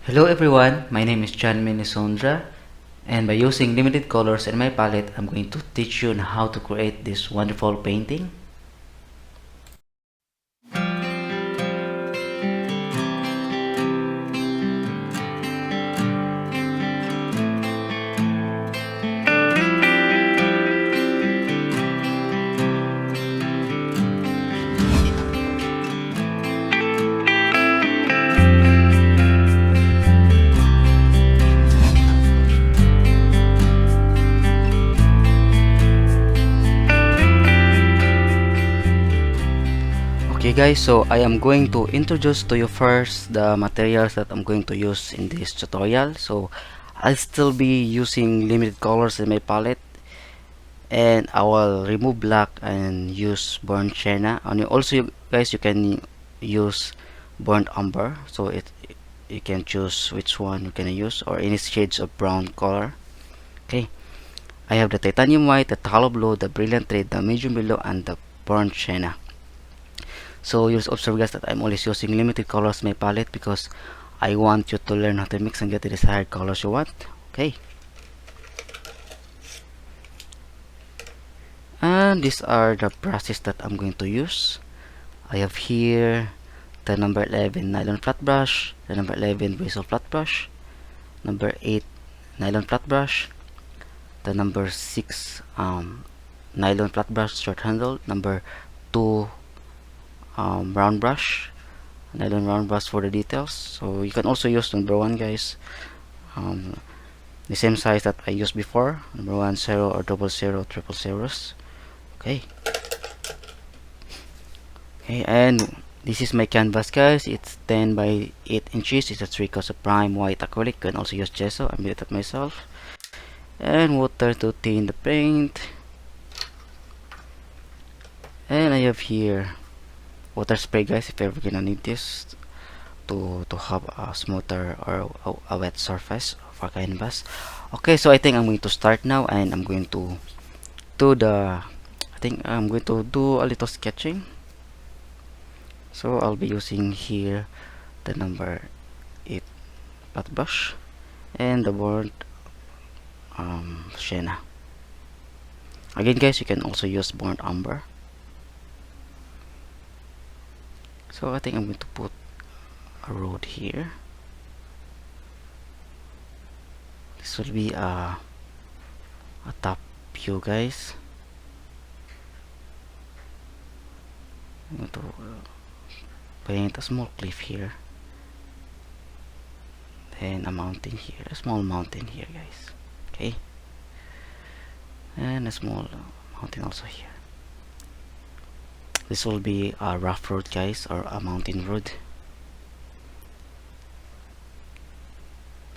Hello everyone, my name is JMLisondra, and by using limited colors in my palette, I'm going to teach you on how to create this wonderful painting. Okay guys, so I am going to introduce to you first the materials that I'm going to use in this tutorial. So I'll still be using limited colors in my palette, and I will remove black and use burnt sienna. And also guys, you can use burnt umber, so you can choose which one you can use, or any shades of brown color. Okay, I have the titanium white, the hollow blue, the brilliant red, the medium yellow, and the burnt sienna. So you observe guys that I'm always using limited colors in my palette because I want you to learn how to mix and get the desired colors you want. Okay, and these are the brushes that I'm going to use. I have here the number 11 nylon flat brush, the number 11 bristle flat brush, number 8 nylon flat brush, the number 6 nylon flat brush short handle, number 2 round brush, nylon round brush for the details. So you can also use number 1 guys, the same size that I used before, number 1 0 or double 0 triple zeros. Okay, and this is my canvas guys. It's 10 by 8 inches. It's a 3 coats of prime white acrylic. You can also use gesso. I made it myself, and water to thin the paint. And I have here water spray guys, if ever gonna need this to have a smoother or a wet surface for canvas. Okay, so I think I'm going to start now, and I'm going to do the I think I'm going to do a little sketching. So I'll be using here the number 8 flat brush and the burnt sienna. Again guys, you can also use burnt umber. So I think I'm going to put a road here. This will be a top view guys. I'm going to paint a small cliff here, then a mountain here, a small mountain here guys. Okay, and a small mountain also here. This will be a rough road guys, or a mountain road.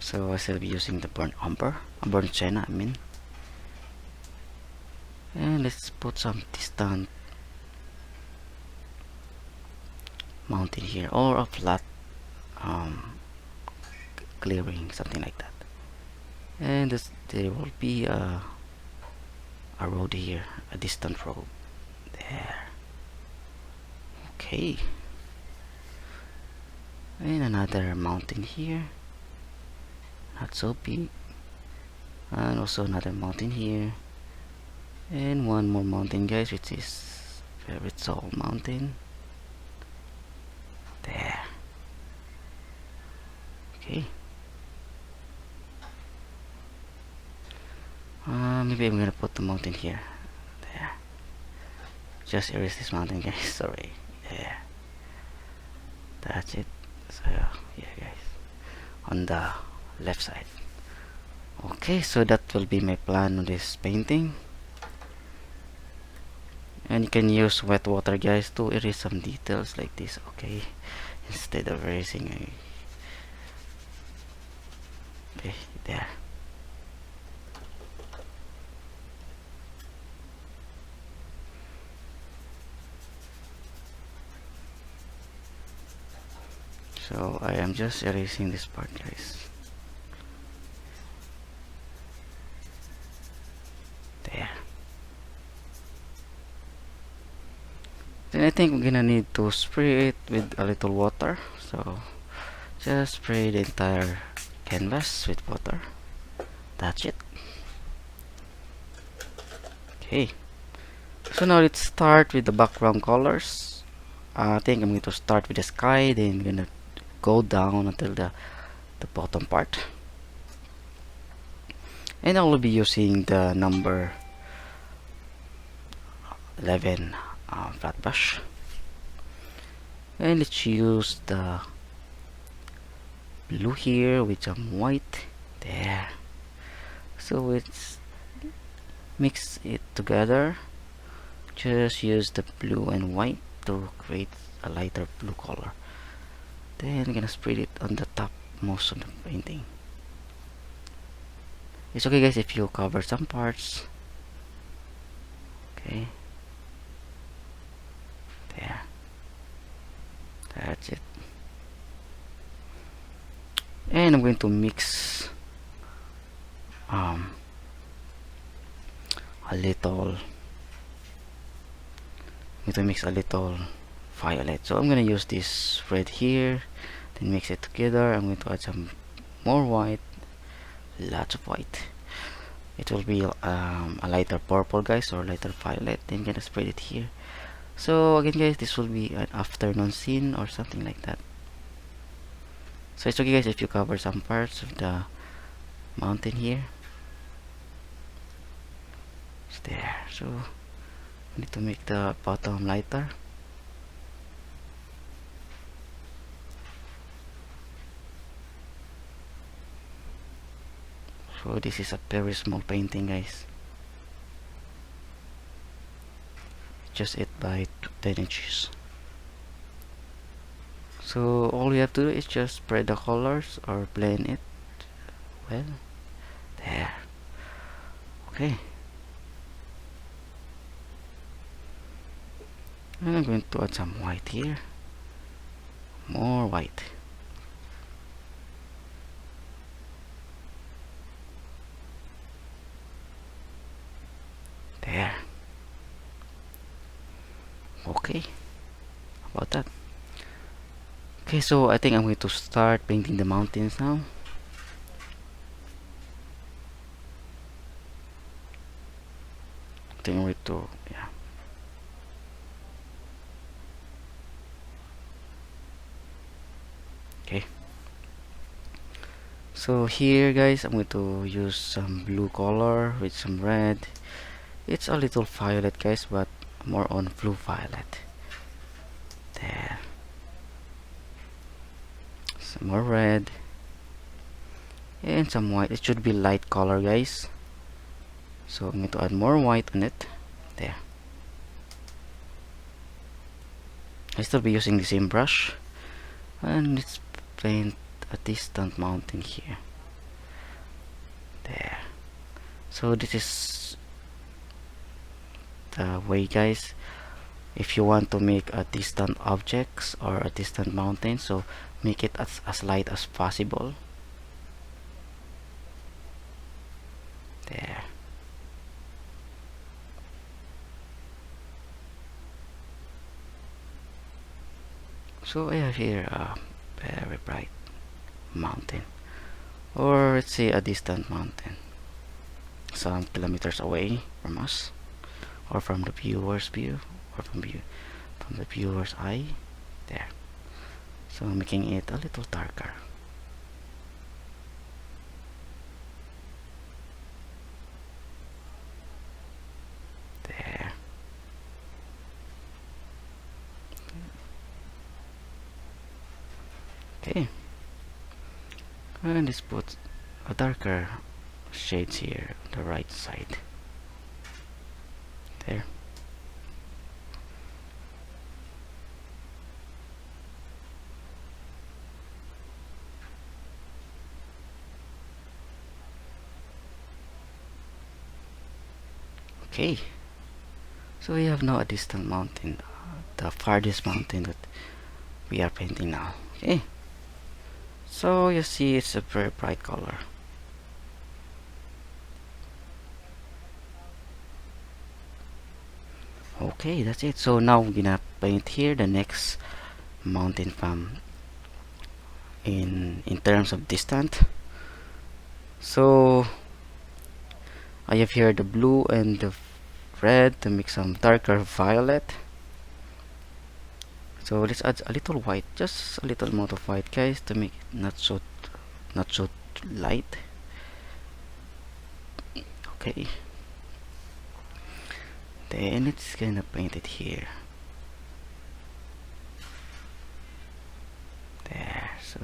So I shall be using the burnt umber, burnt sienna I mean. And let's put some distant mountain here, or a flat clearing, something like that. And there will be a road here, a distant road there. Okay, and another mountain here, not so big, and also another mountain here, and one more mountain guys, which is very tall mountain there. Okay, maybe I'm gonna put the mountain here, there. Just erase this mountain guys, sorry. There, that's it. So yeah guys, on the left side. Okay, so that will be my plan on this painting, and you can use wet water guys to erase some details like this. Okay, instead of erasing okay, there. So I am just erasing this part guys. There. Then I think we're gonna need to spray it with a little water. So Just spray the entire canvas with water. That's it. Okay. So now let's start with the background colors. I think I'm going to start with the sky, then I'm gonna go down until the bottom part. And I will be using the number 11 flat brush. And let's use the blue here with some white. There. So let's mix it together. Just use the blue and white to create a lighter blue color. Then I'm gonna spread it on the top most of the painting. It's okay guys if you cover some parts. Okay. There. That's it. And I'm going to mix a little. I'm going to mix a little violet. So I'm going to use this red here, then mix it together. I'm going to add some more white, lots of white. It will be a lighter purple guys, or lighter violet. Then I'm going to spread it here. So again guys, this will be an afternoon scene or something like that. So it's okay guys if you cover some parts of the mountain here. It's there. So we need to make the bottom lighter. So this is a very small painting guys. Just 8 by 10 inches. So all we have to do is just spread the colors or blend it well. There. Okay. And I'm going to add some white here. More white. There. Okay. How about that? Okay, so I think I'm going to start painting the mountains now. I think I'm going to, yeah. Okay. So here guys, I'm going to use some blue color with some red. It's a little violet guys, but more on blue violet. There. Some more red. And some white. It should be light color guys. So I'm going to add more white on it. There. I still be using the same brush. And let's paint a distant mountain here. There. So this is the way guys, if you want to make a distant objects or a distant mountain, so make it as light as possible. There. So I have here a very bright mountain, or let's say a distant mountain, some kilometers away from us, or from the viewer's view, or from the viewer's eye. There. So making it a little darker. There. Okay. And let's put a darker shades here on the right side. There. Okay. So we have now a distant mountain, the farthest mountain that we are painting now. Okay. So you see it's a very bright color. Okay, that's it. So now we're gonna paint here the next mountain from in terms of distance. So I have here the blue and the red to make some darker violet. So let's add a little white, just a little amount of white, guys, to make it not so light. Okay, then it's gonna paint it here. There, so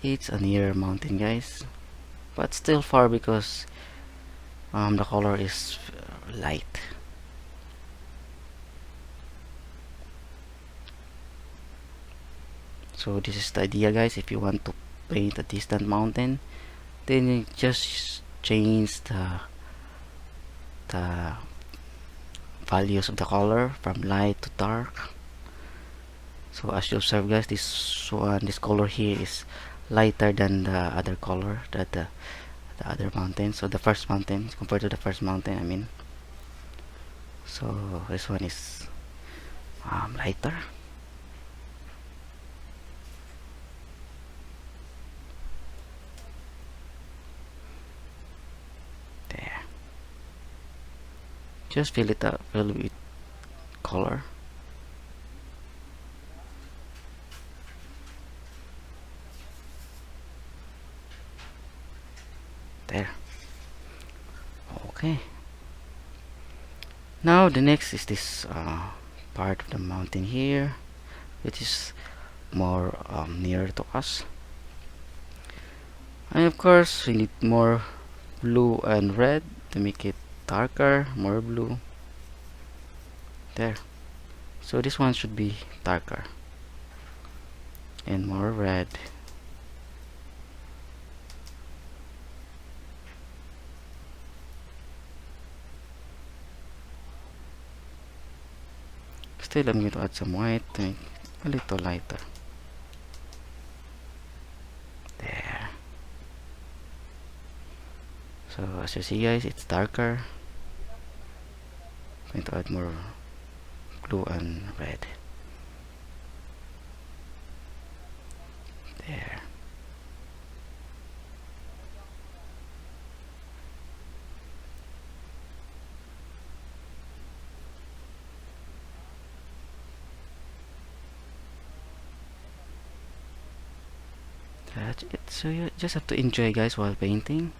it's a near mountain, guys, but still far because the color is light. So this is the idea, guys. If you want to paint a distant mountain, then you just change the values of the color from light to dark. So as you observe, guys, this color here is lighter than the other color, that the other mountain. So the first mountain compared to the first mountain, I mean. So this one is lighter. There. Just fill it up, fill with color. There. Okay. Now the next is this part of the mountain here, which is more near to us. And of course, we need more blue and red to make it darker. More blue. There. So this one should be darker. And more red. Still, I'm going to add some white to make a little lighter. There. So as you see, guys, it's darker. I'm going to add more blue and red. There. That's it. So you just have to enjoy, guys, while painting.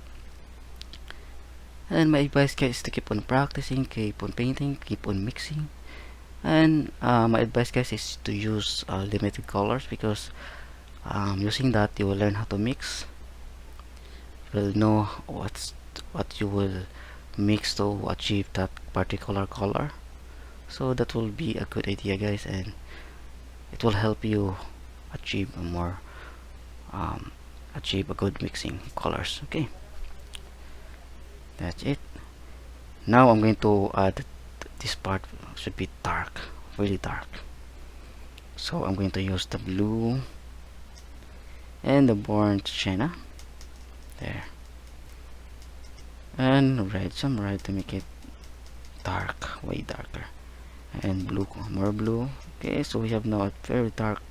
And my advice, guys, is to keep on practicing, keep on painting, keep on mixing. And my advice, guys, is to use limited colors, because using that you will learn how to mix. You will know what you will mix to achieve that particular color. So that will be a good idea, guys, and it will help you achieve a more achieve a good mixing colors. Okay, that's it. Now I'm going to add this part should be dark, really dark. So I'm going to use the blue and the burnt sienna there, and red, some red to make it dark, way darker, and blue, more blue. Okay, so we have now a very dark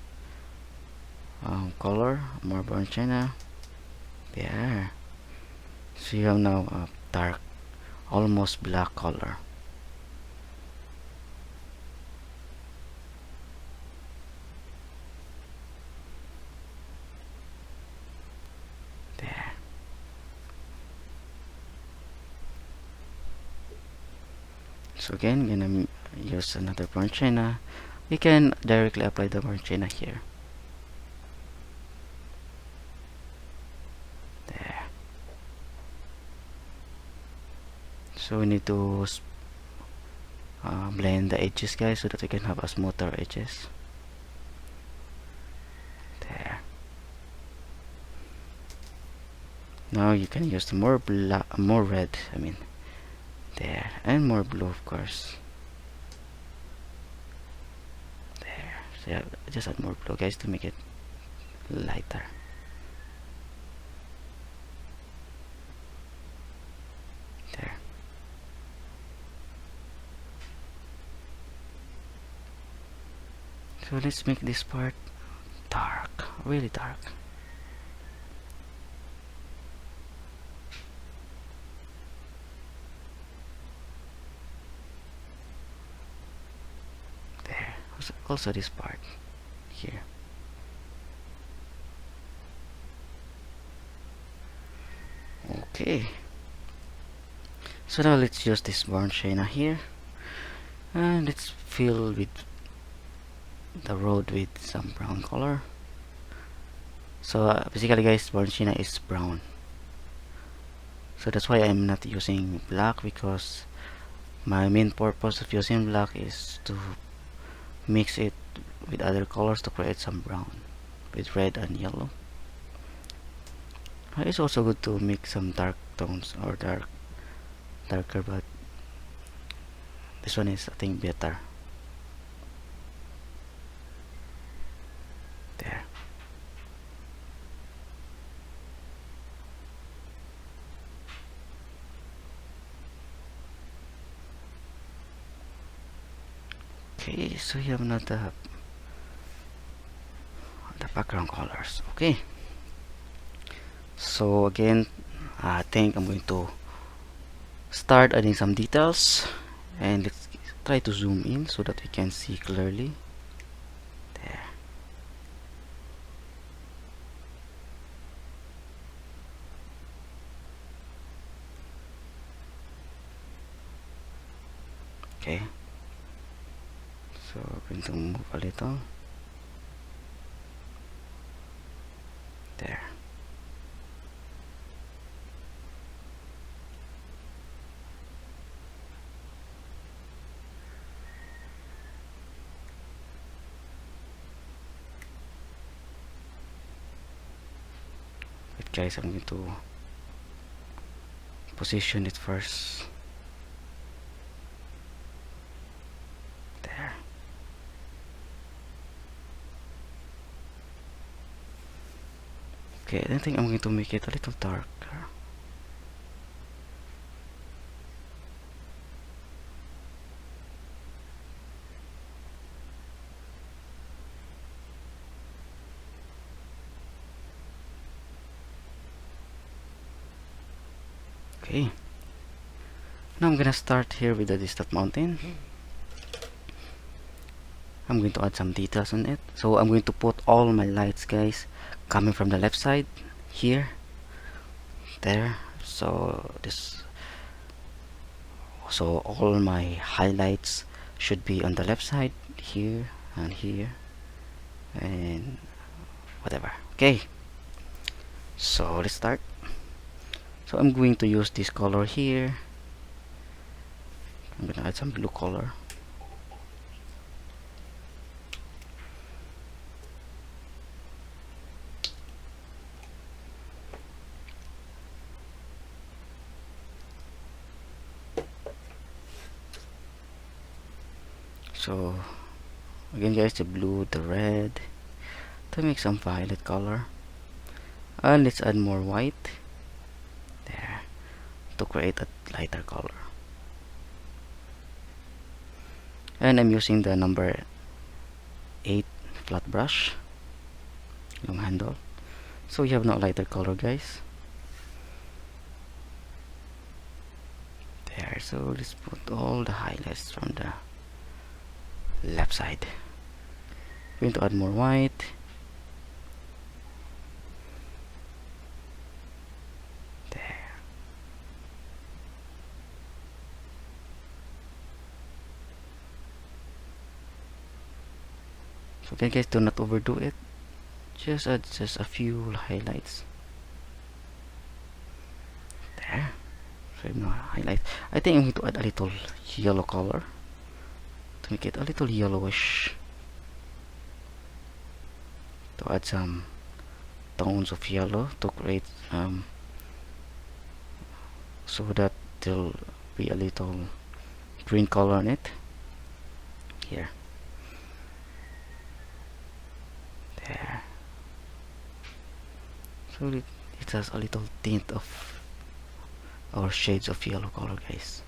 color, more burnt sienna there. So you have now a dark, almost black color. There. So again, gonna use another burnt sienna. We can directly apply the burnt sienna here. There. So we need to blend the edges, guys, so that we can have a smoother edges. There. Now you can use the more black, more red, I mean, there, and more blue, of course. There. So yeah, just add more blue, guys, to make it lighter. There. So let's make this part dark, really dark. There. Also this part here. Okay. So now let's use this burnt sienna here, and let's fill with the road with some brown color. So basically guys, burnt sienna is brown, so that's why I'm not using black, because my main purpose of using black is to mix it with other colors to create some brown with red and yellow. It's also good to mix some dark tones or darker, but this one is I think better. There. Okay, so you have not the background colors. Okay, so again, I think I'm going to start adding some details, and let's try to zoom in so that we can see clearly. There. Okay, so we're going to move a little. There. Wait guys, I'm going to position it first. There. Okay, I think I'm going to make it a little darker. Okay, now I'm gonna start here with the distant mountain. I'm going to add some details on it. So I'm going to put all my lights guys coming from the left side here, there. So all my highlights should be on the left side here and here and whatever. Okay, so let's start. So I'm going to use this color here. I'm gonna add some blue color. So again guys, the blue, the red, to make some violet color, and let's add more white there to create a lighter color. And I'm using the number 8 flat brush, long handle, so you have no lighter color guys. There, so let's put all the highlights from the left side. Going to add more white. There. So again guys, do not overdo it. Just add just a few highlights. There. So no highlight. I think I'm going to add a little yellow color to make it a little yellowish, to add some tones of yellow to create so that there'll be a little green color on it here. There. So it has a little tint of or shades of yellow color guys.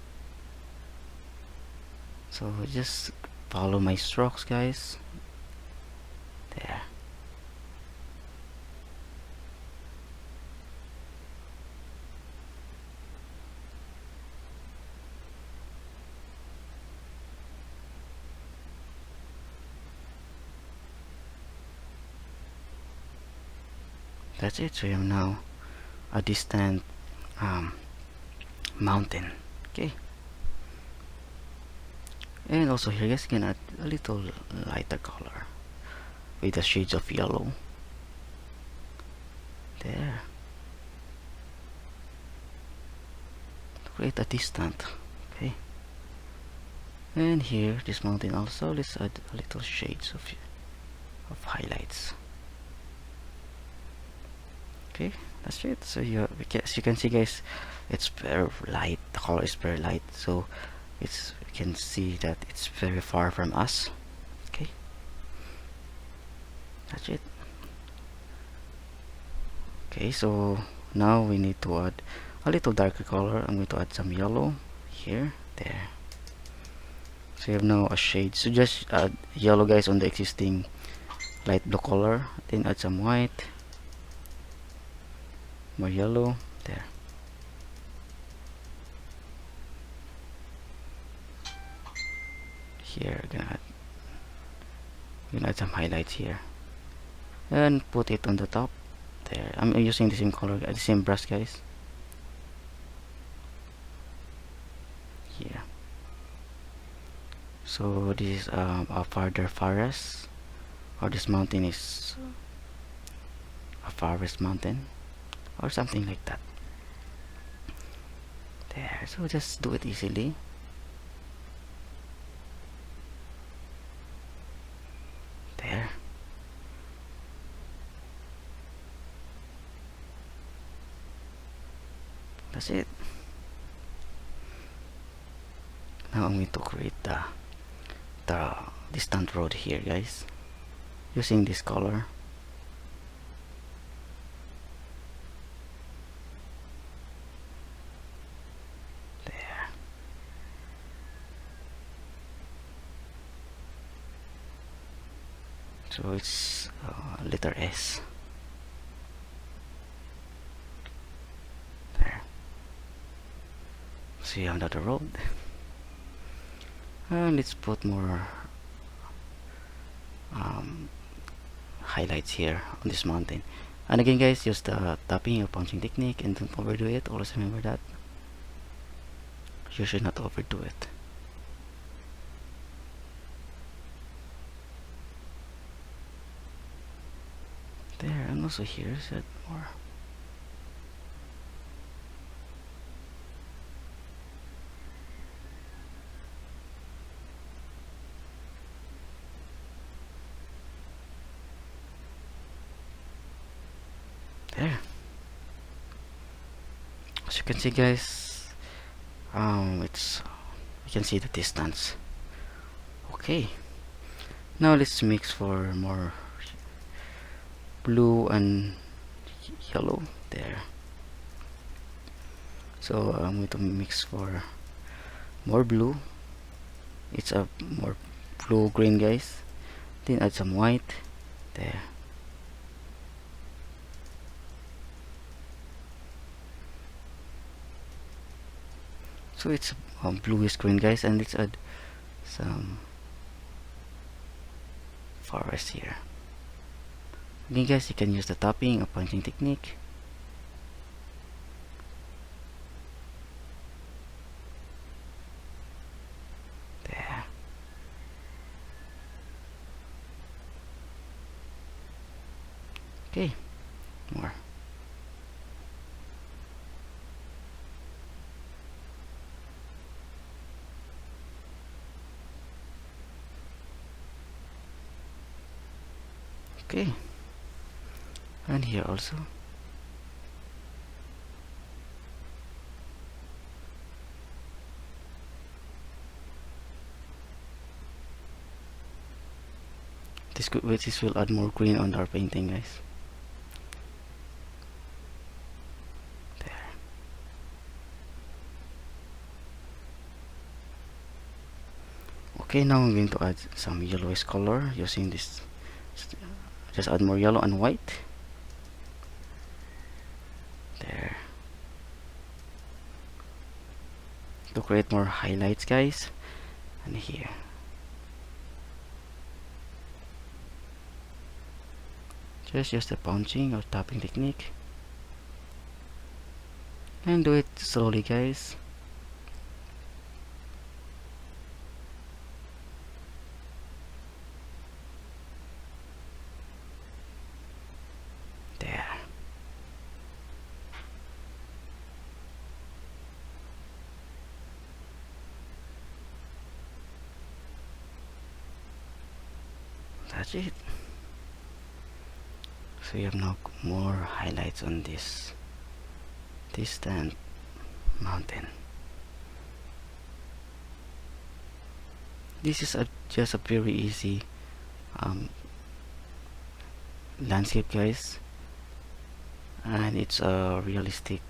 So just follow my strokes guys. There. That's it. So you have now a distant um, mountain. Okay. And also here guys, you can add a little lighter color with the shades of yellow. There. Create a distant. Okay. And here, this mountain also, let's add a little shades of highlights. Okay, that's it. So as you can see guys, it's very light. The color is very light, so you can see that it's very far from us. Okay, that's it. Okay, so now we need to add a little darker color. I'm going to add some yellow here, there. So you have now a shade. So just add yellow guys on the existing light blue color, then add some white, more yellow, there. Here gonna add some highlights here and put it on the top. There, I'm using the same color, the same brush guys. Here. So this is a farther forest, or this mountain is a forest mountain, or something like that. There. So just do it easily. There. That's it. Now I'm going to create the distant road here guys, using this color. There. So it's letter S. There. See another road. And let's put more highlights here on this mountain. And again guys, use the tapping or punching technique, and don't overdo it. Always remember that you should not overdo it. There, and also here set more. There. As you can see guys, it's you can see the distance. Okay, now let's mix for more blue and yellow. There. So I'm going to mix for more blue. It's a more blue green guys. Then add some white. There. So it's bluish green guys, and let's add some forest here. Again guys, you can use the tapping or punching technique. There. Okay, more. Okay, and here also. This will add more green on our painting guys. There. Okay, now I'm going to add some yellowish color using this just add more yellow and white there to create more highlights, guys. And here, just use the punching or tapping technique and do it slowly, guys. There. That's it. So you have now more highlights on this distant mountain. This is just a very easy landscape, guys, and it's a realistic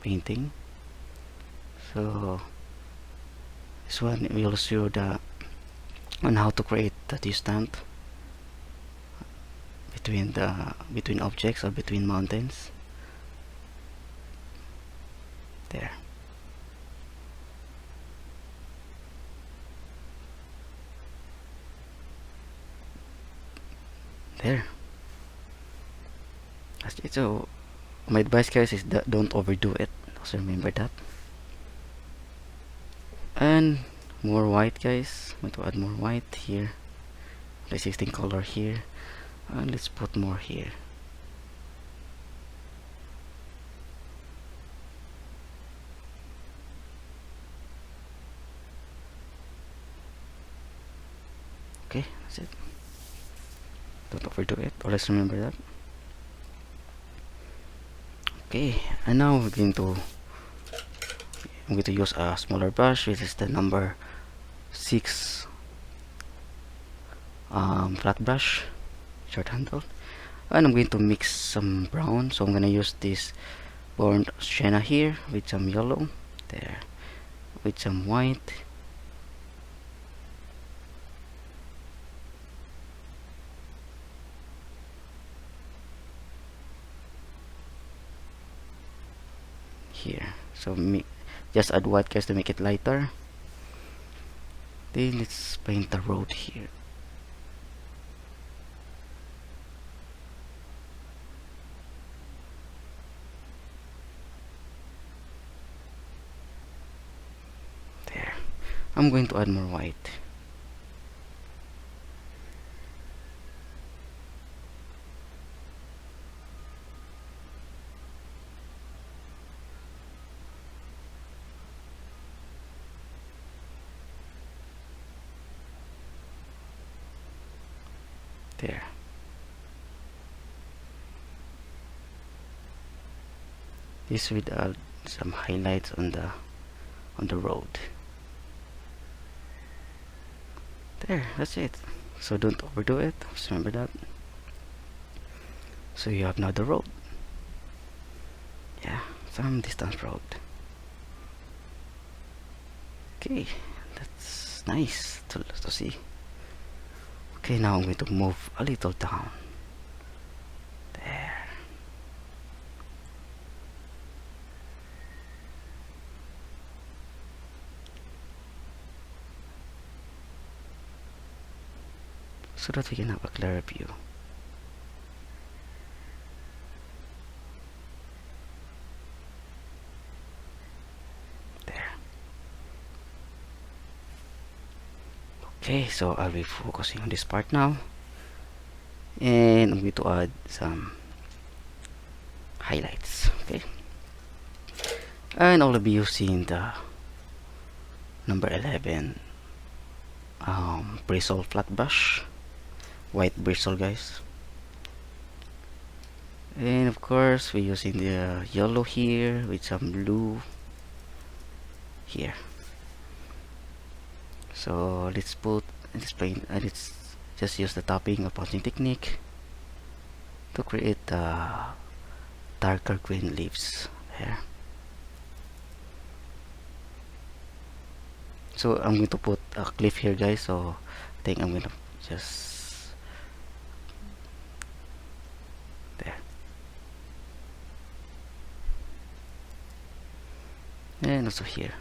painting. So this one will show on how to create the distance between objects or between mountains. There. There. That's it. So my advice, guys, is that don't overdo it. Also remember that. And more white, guys. I'm going to add more white here. The existing color here. And let's put more here. Okay, that's it. Don't overdo it. Always remember that. Okay, and now I'm going to use a smaller brush, which is the number 6 flat brush, short handle, and I'm going to mix some brown. So I'm going to use this burnt sienna here with some yellow there, with some white, here. So just add white, guys, to make it lighter. Then let's paint the road here. There. I'm going to add more white. There. This will add some highlights on the road. There, that's it. So don't overdo it. Just remember that. So you have now the road. Yeah, some distance road. Okay, that's nice to see. Okay, now I'm going to move a little down. There. So that we can have a clearer view. There. Okay, so I'll be focusing on this part now. And I'm going to add some highlights. Okay. And I'll be using the number 11 bristle flat brush, white bristle, guys. And of course we're using the yellow here with some blue here. So let's paint, and let's just use the tapping or punching technique to create the darker green leaves there. So I'm going to put a cliff here, guys, so I think I'm going to just there. And also here.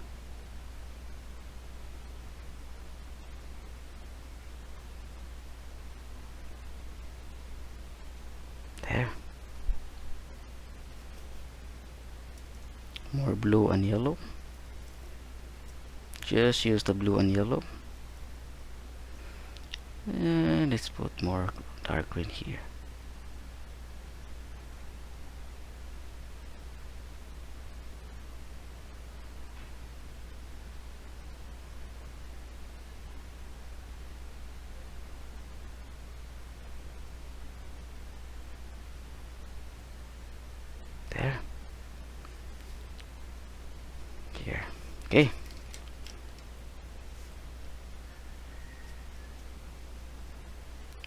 There. More blue and yellow. Just use the blue and yellow. And let's put more dark green here. There. Here. Okay.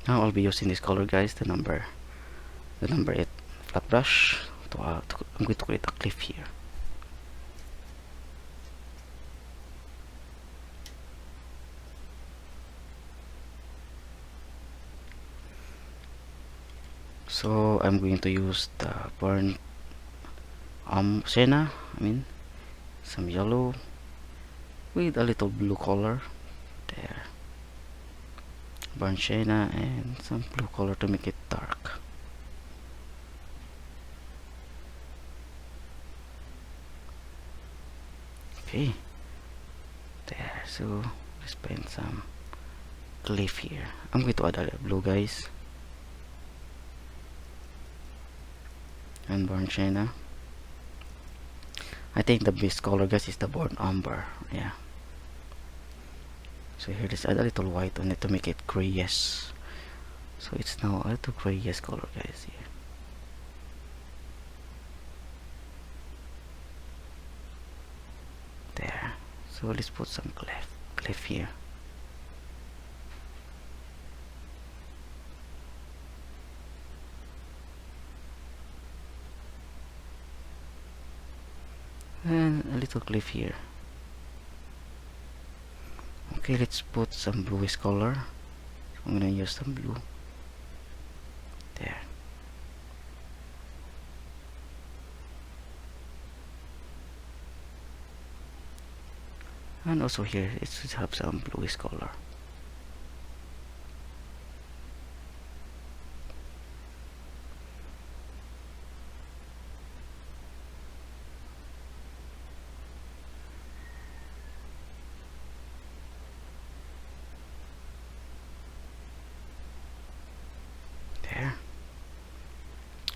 Now I'll be using this color, guys, the number 8 flat brush. I'm going to create a cliff here. So I'm going to use the burnt sienna, some yellow with a little blue color. There. Burnt sienna and some blue color to make it dark. Okay. There. So let's paint some cliff here. I'm going to add a blue, guys. And burnt sienna. I think the best color, guys, is the burnt umber. Yeah. So here, let's add a little white on it to make it grayish. So it's now a little grayish color, guys. Here. There. So let's put some cliff here. And a little cliff here. Okay, let's put some bluish color. So I'm gonna use some blue. There. And also here, it should have some bluish color.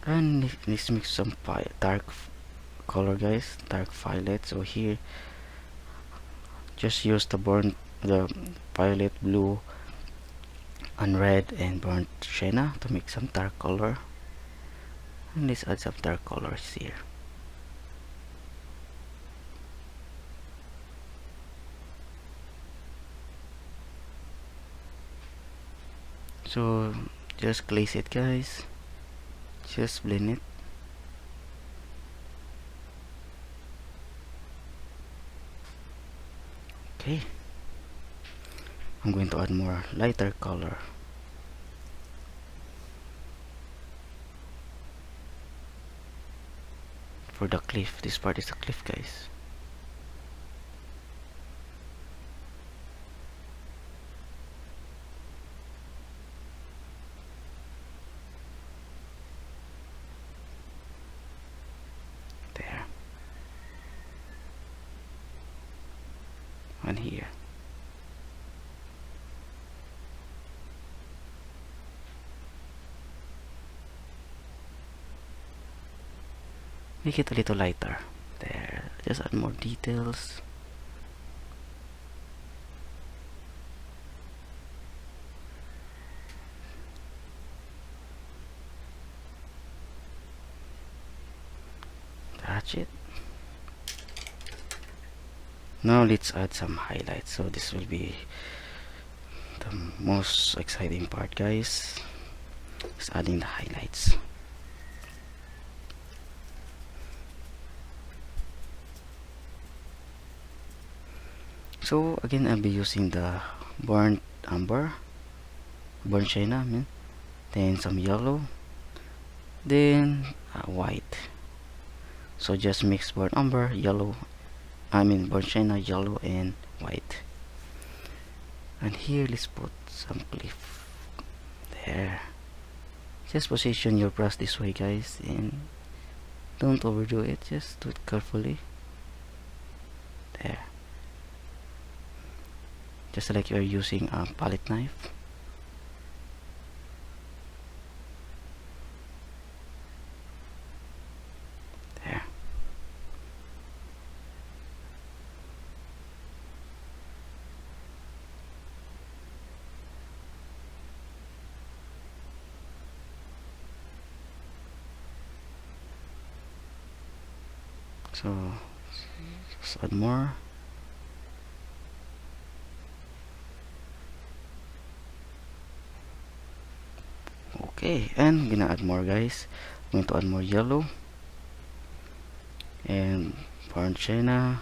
And let's mix some dark color, guys, dark violet. So here, just use the violet, blue, and red, and burnt sienna to make some dark color. And let's add some dark colors here. So just place it, guys. Just blend it. Okay. I'm going to add more lighter color. For the cliff, this part is a cliff, guys. There. And here. Make it a little lighter. There. Just add more details. That's it. Now let's add some highlights. So this will be the most exciting part, guys. Just adding the highlights. So again, I'll be using the burnt umber burnt sienna, then some yellow, then white. So just mix burnt umber, yellow, burnt sienna, yellow, and white. And here let's put some cliff. There. Just position your brush this way, guys, and don't overdo it. Just do it carefully. There. Just like you're using a palette knife. There. So just add more. Okay, and I'm gonna add more, guys. I'm going to add more yellow and burnt sienna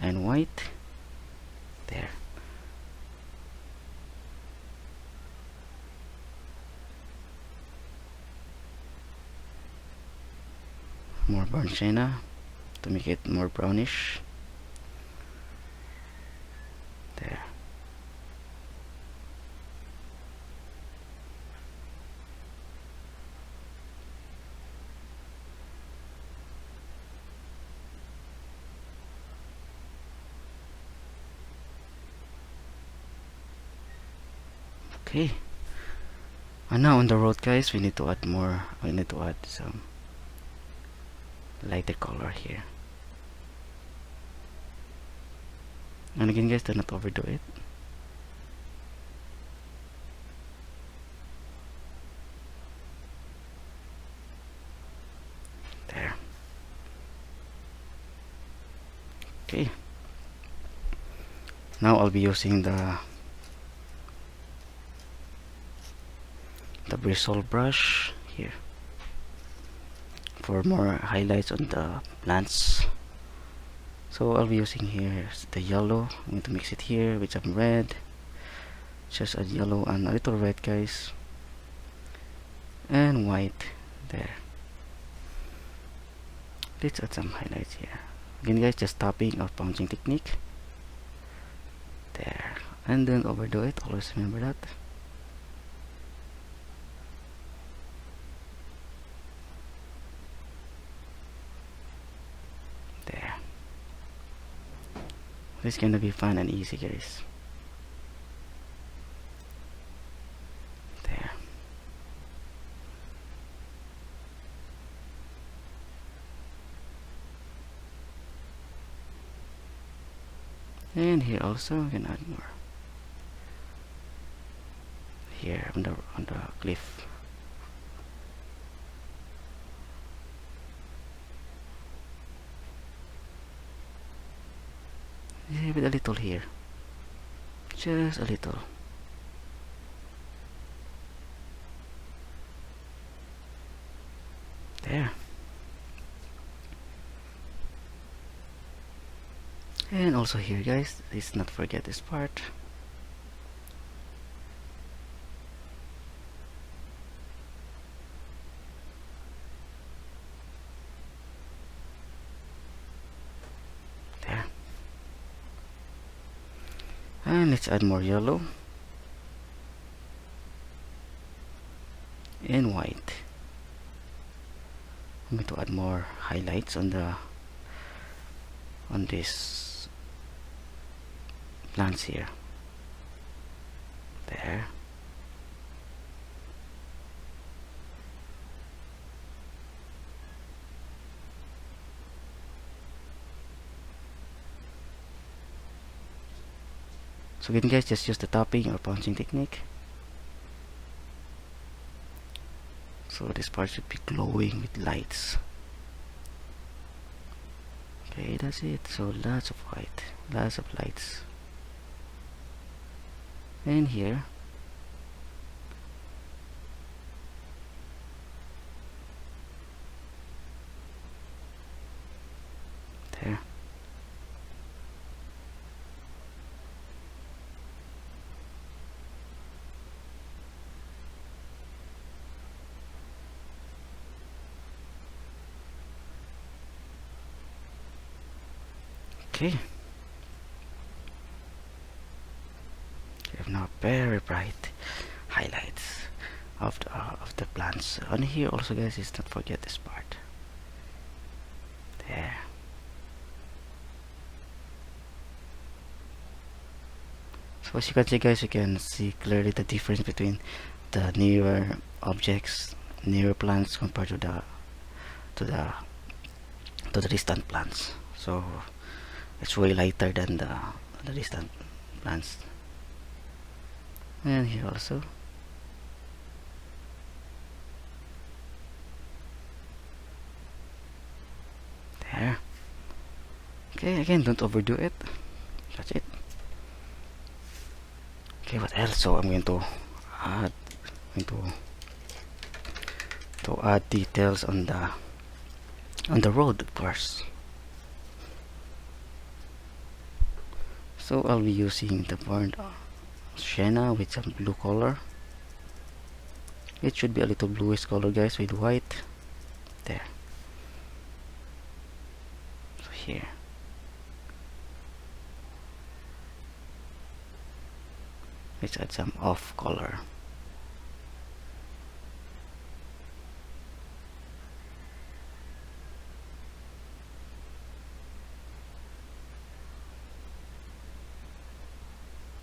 and white. There. More burnt sienna to make it more brownish. There. Okay. And now on the road, guys, we need to add more. We need to add some lighter color here. And again, guys, do not overdo it. There. Okay. Now I'll be using the bristle brush here for more highlights on the plants. So I'll be using here the yellow. I'm going to mix it here with some red. Just add yellow and a little red, guys, and white. There. Let's add some highlights here. Again, guys, just tapping or punching technique. There. And don't overdo it. Always remember that. There. It's gonna be fun and easy, guys. There. And here also we can add more. Here on the cliff. Yeah, with a little here. Just a little. There. And also here, guys, let's not forget this part. There. And let's add more yellow and white. I'm going to add more highlights on this plants here. There. So again, guys, just use the tapping or punching technique. So this part should be glowing with lights. Okay, that's it. So lots of white, lots of lights. And here. There. Okay, we have now very bright highlights of the plants. And here also, guys, is not forget this part. There. So as you can see, guys, you can see clearly the difference between the newer objects, newer plants compared to the to the distant plants. So it's way lighter than the distant plants. And here also. There. Okay, again, don't overdo it. That's it. Okay, what else? So I'm going to add add details on the road, of course. So I'll be using the burnt sienna with some blue color. It should be a little bluish color, guys, with white. There. So here. Let's add some off color.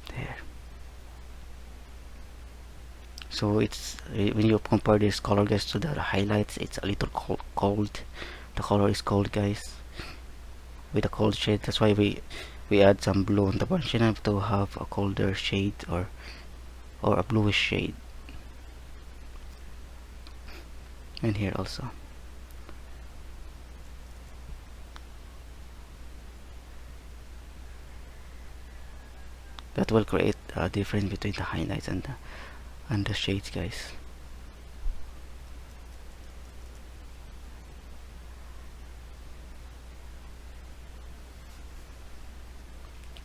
There. So it's when you compare this color, guys, to the highlights, it's a little cold. The color is cold, guys, with a cold shade. That's why we add some blue on the burnt sienna to have a colder shade or a bluish shade. And here also. That will create a difference between the highlights and the shades, guys.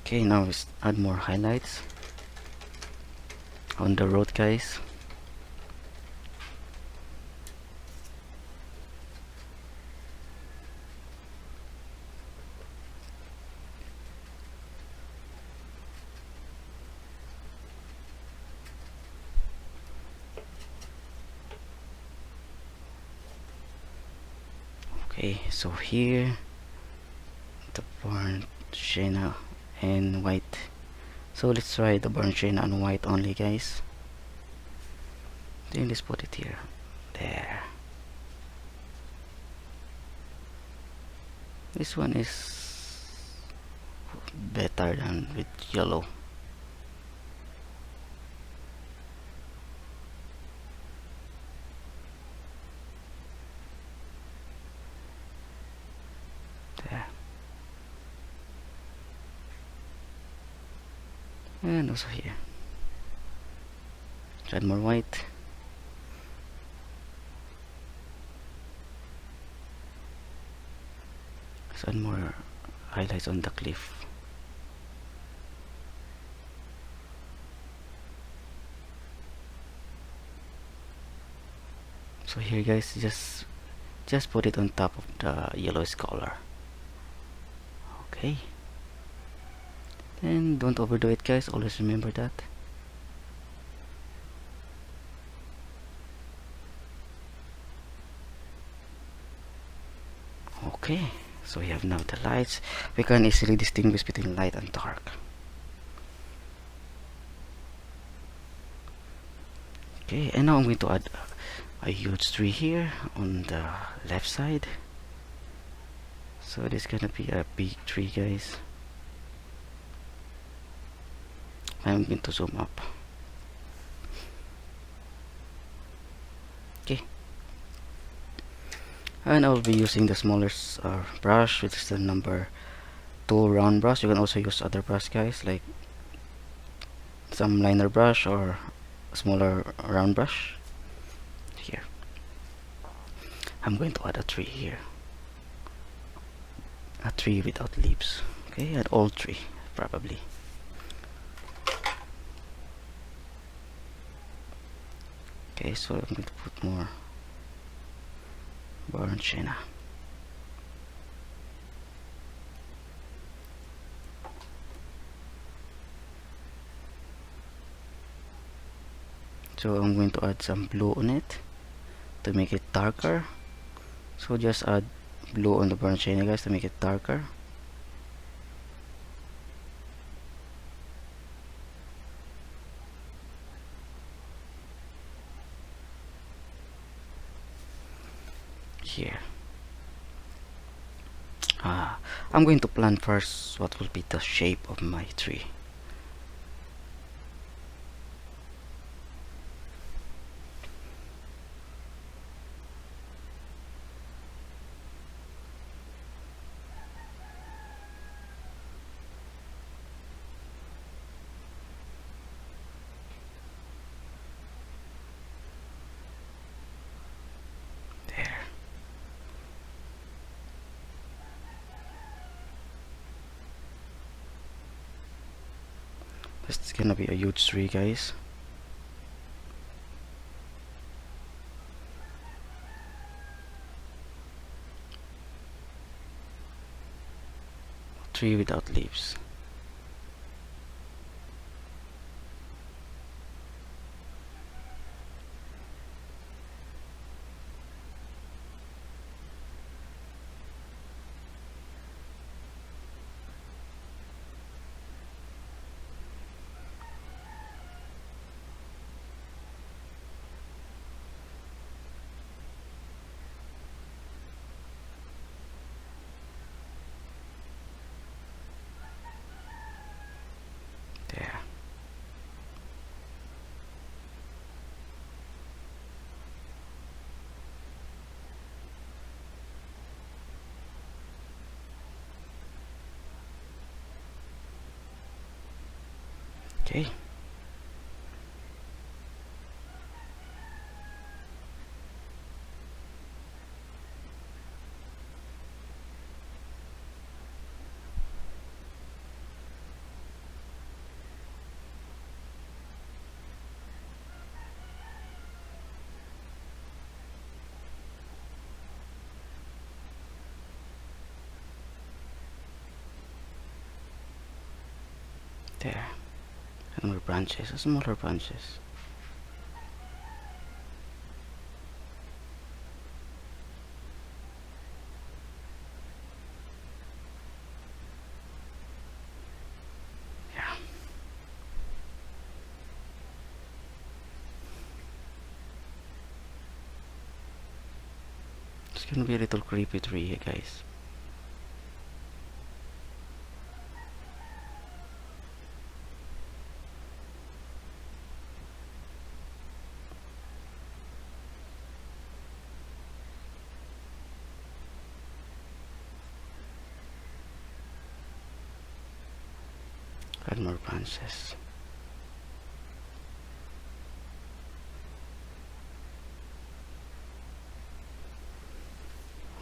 Okay, now let's add more highlights on the road, guys. Okay, so here the burnt sienna and white. So let's try the burnt sienna and white only, guys. Then let's put it here. There. This one is better than with yellow. There. And also here. Add more white. Let's add more highlights on the cliff. So here, guys, just put it on top of the yellowish color. Okay. Then don't overdo it, guys. Always remember that. Okay, so we have now the lights. We can easily distinguish between light and dark. Okay, and now I'm going to add a huge tree here on the left side. So this is gonna be a big tree, guys. I'm going to zoom up. Okay, and I'll be using the smallest brush, which is the number 2 round brush. You can also use other brush, guys, like some liner brush or a smaller round brush. Here I'm going to add a tree here, a tree without leaves. Okay, an old tree probably. Okay, so I'm going to put more burnt sienna. So I'm going to add some blue on it to make it darker. So just add blue on the burnt sienna, guys, to make it darker. Here. I'm going to plan first what will be the shape of my tree. There. This is gonna be a huge tree, guys. Tree without leaves. There. Okay. There. And more branches, smaller branches. Yeah. It's gonna be a little creepy tree here, guys. And more branches.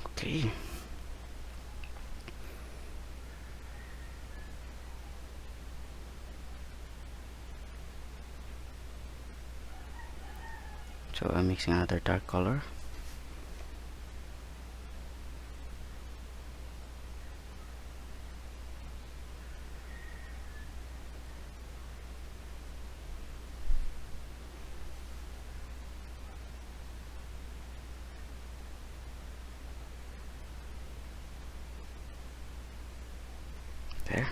Okay. So I'm mixing another dark color. There.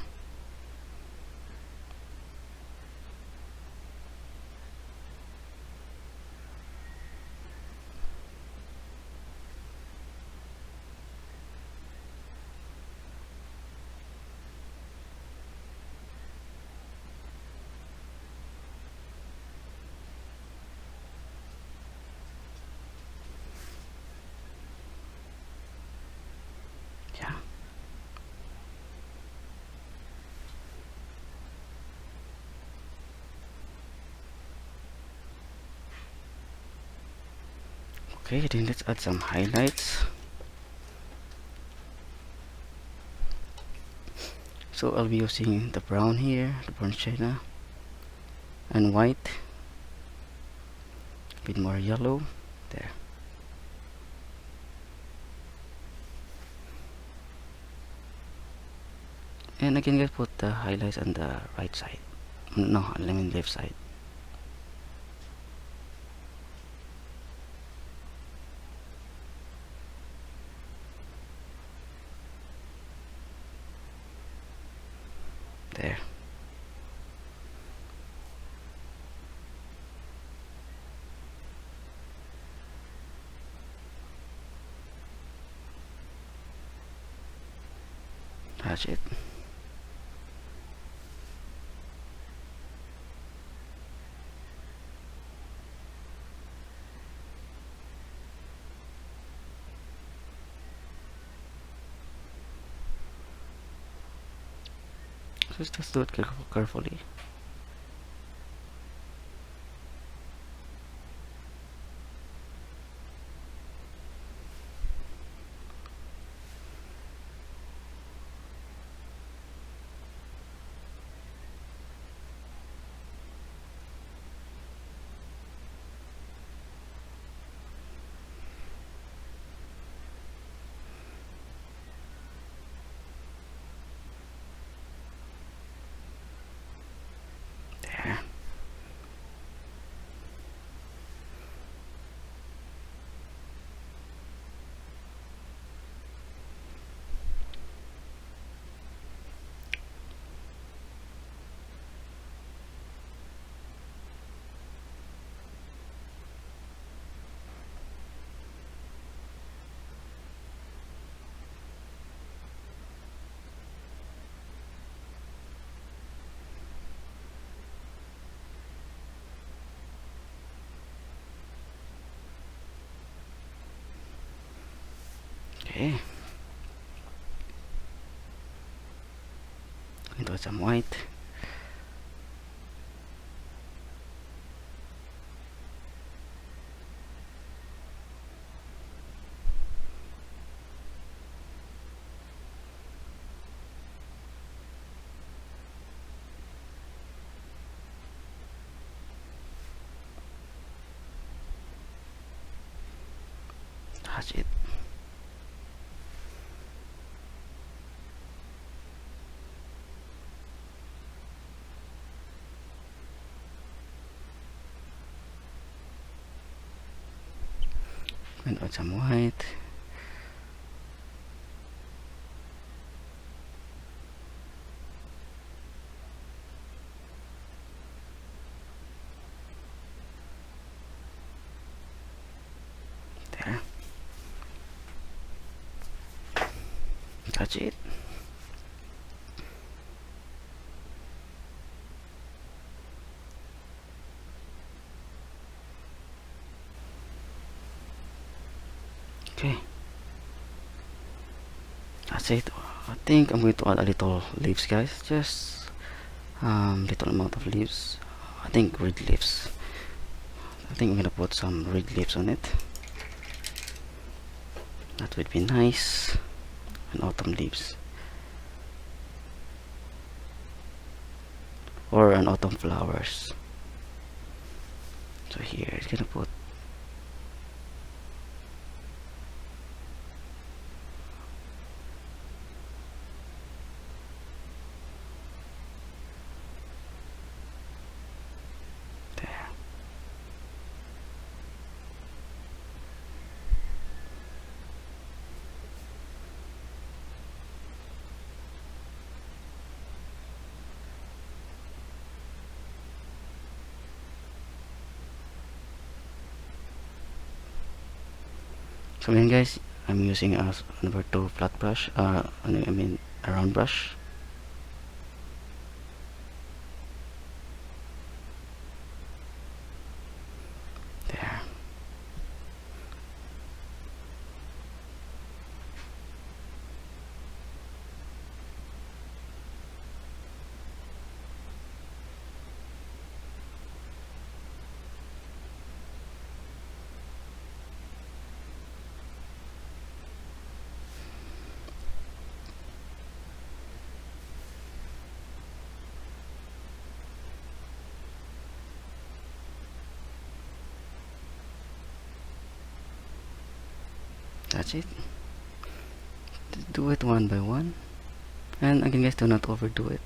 Yeah. Okay, then let's add some highlights. So I'll be using the brown here, the brown sienna, and white. A bit more yellow. There. And again, guys, put the highlights on the right side. No, I mean left side. That's it. Just do it carefully. There. Okay. Into some white. That's it. And add some white. There. That's it. Okay. That's it. I think I'm going to add a little leaves, guys. Just little amount of leaves. I think red leaves. I think I'm gonna put some red leaves on it. That would be nice. And autumn leaves. Or an autumn flowers. So here it's gonna put there. So then guys, I'm using a number 2 flat brush, I mean a round brush. There. That's it. Do it one by one. And again guys, do not overdo it.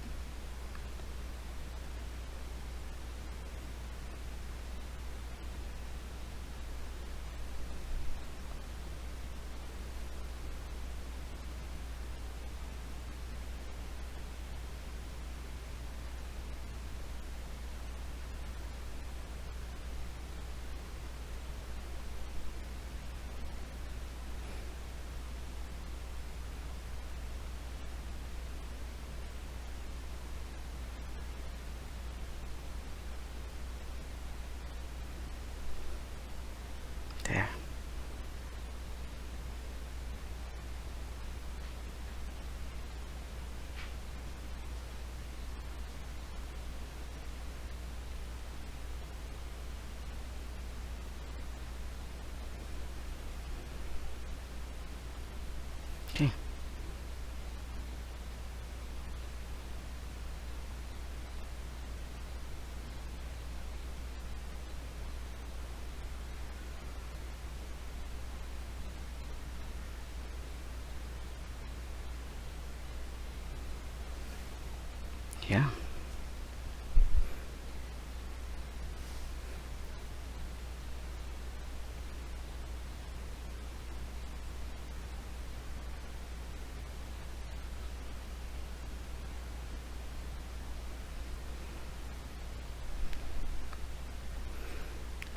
Yeah.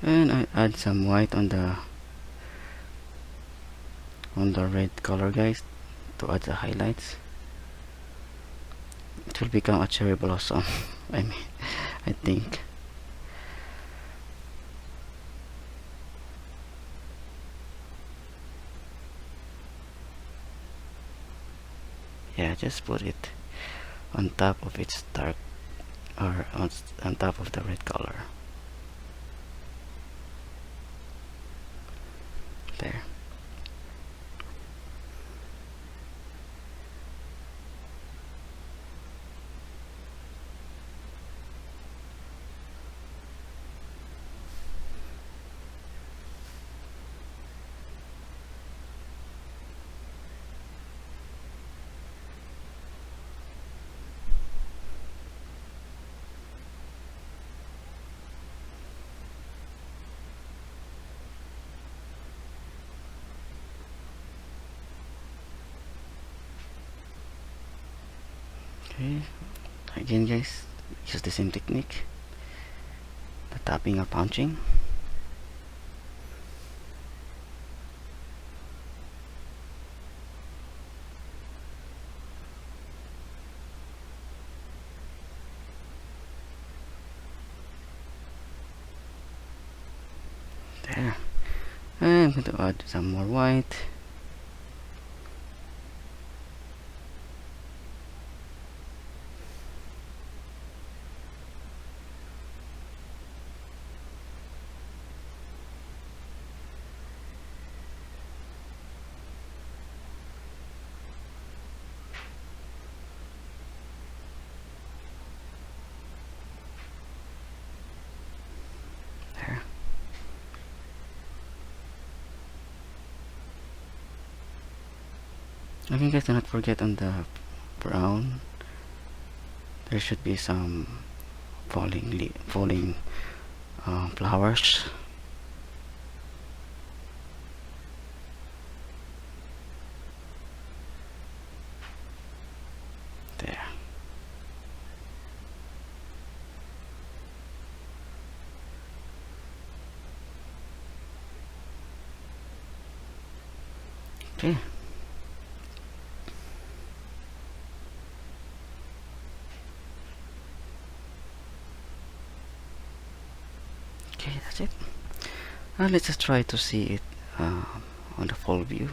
And I add some white on the red color, guys, to add the highlights. It will become a cherry blossom. I mean, I think. Yeah, just put it on top of its dark, or on top of the red color. There. Okay. Again, guys, use the same technique. The tapping or punching. There. And I'm going to add some more white. There. Again, guys, do not forget on the brown, there should be some falling flowers. There. Okay. Okay, that's it. Let's just try to see it on the full view.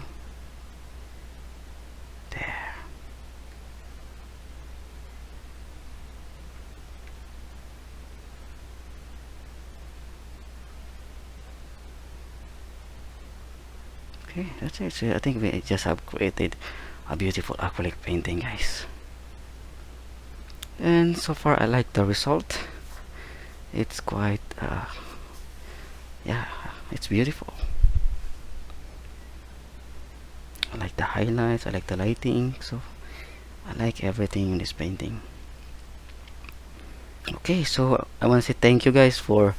There. Okay, that's it. So I think we just have created a beautiful acrylic painting, guys. And so far, I like the result. It's quite, yeah, it's beautiful. I like the highlights, I like the lighting, so I like everything in this painting. Okay, so I want to say thank you guys for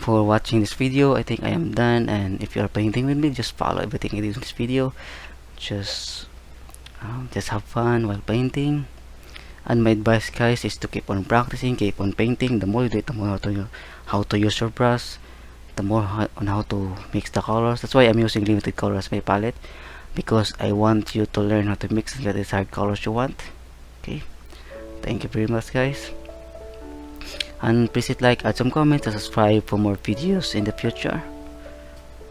watching this video. I think I am done, and if you are painting with me, just follow everything I did in this video. Just have fun while painting. And my advice, guys, is to keep on practicing, keep on painting. The more you do it, the more how to use your brush, the more on how to mix the colors. That's why I'm using limited colors my palette, because I want you to learn how to mix the desired colors you want. Okay, thank you very much, guys, and please hit like, add some comments, and subscribe for more videos in the future.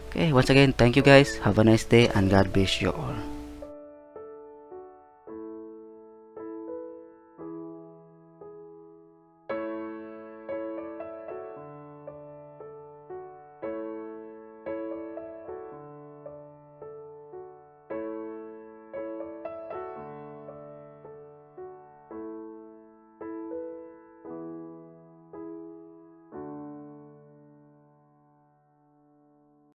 Okay, once again, thank you guys, have a nice day, and God bless you all.